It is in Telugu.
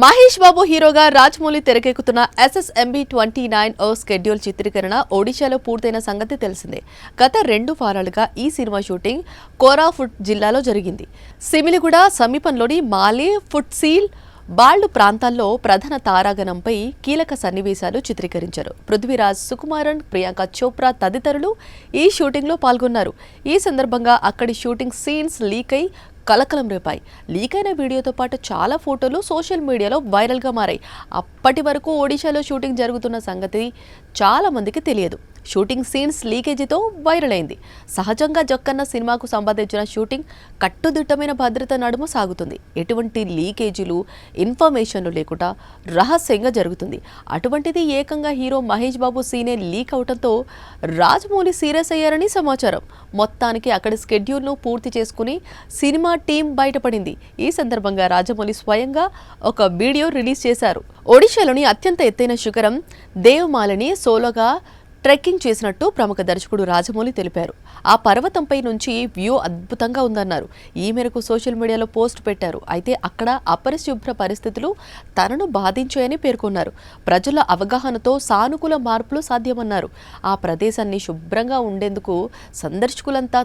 మహేష్ బాబు హీరోగా రాజమౌళి తెరకెక్కుతున్న SSMB 29 ఓ షెడ్యూల్ చిత్రీకరణ ఒడిశాలో పూర్తయిన సంగతి తెలిసిందే. గత 2 వారాలుగా ఈ సినిమా షూటింగ్ కోరాపుట్ జిల్లాలో జరిగింది. సిమిలిగూడ సమీపంలోని మాలే, ఫుట్సీల్, బాళ్లు ప్రాంతాల్లో ప్రధాన తారాగణంపై కీలక సన్నివేశాలు చిత్రీకరించారు. పృథ్వీరాజ్, సుకుమారన్, ప్రియాంక చోప్రా తదితరులు ఈ షూటింగ్లో పాల్గొన్నారు. ఈ సందర్భంగా అక్కడి షూటింగ్ సీన్స్ లీక్ అయి కలకలం రేపాయి. లీక్ అయిన వీడియోతో పాటు చాలా ఫోటోలు సోషల్ మీడియాలో వైరల్గా మారాయి. అప్పటి వరకు ఒడిశాలో షూటింగ్ జరుగుతున్న సంగతి చాలా మందికి తెలియదు. షూటింగ్ సీన్స్ లీకేజీతో వైరల్ అయింది. సహజంగా జక్కన్న సినిమాకు సంబంధించిన షూటింగ్ కట్టుదిట్టమైన భద్రత నడుమ సాగుతుంది. ఎటువంటి లీకేజీలు, ఇన్ఫర్మేషన్లు లేకుండా రహస్యంగా జరుగుతుంది. అటువంటిది ఏకంగా హీరో మహేష్ బాబు సీనే లీక్ అవడంతో రాజమౌళి సీరియస్ అయ్యారని సమాచారం. మొత్తానికి అక్కడి స్కెడ్యూల్ను పూర్తి చేసుకుని సినిమా టీం బయటపడింది. ఈ సందర్భంగా రాజమౌళి స్వయంగా ఒక వీడియో రిలీజ్ చేశారు. ఒడిశాలోని అత్యంత ఎత్తైన శిఖరం దేవమాలని సోలోగా ట్రెక్కింగ్ చేసినట్టు ప్రముఖ దర్శకుడు రాజమౌళి తెలిపారు. ఆ పర్వతంపై నుంచి వ్యూ అద్భుతంగా ఉందన్నారు. ఈ మేరకు సోషల్ మీడియాలో పోస్ట్ పెట్టారు. అయితే అక్కడ అపరిశుభ్ర పరిస్థితులు తనను బాధించాయని పేర్కొన్నారు. ప్రజల అవగాహనతో సానుకూల మార్పులు సాధ్యమన్నారు. ఆ ప్రదేశాన్ని శుభ్రంగా ఉండేందుకు సందర్శకులంతా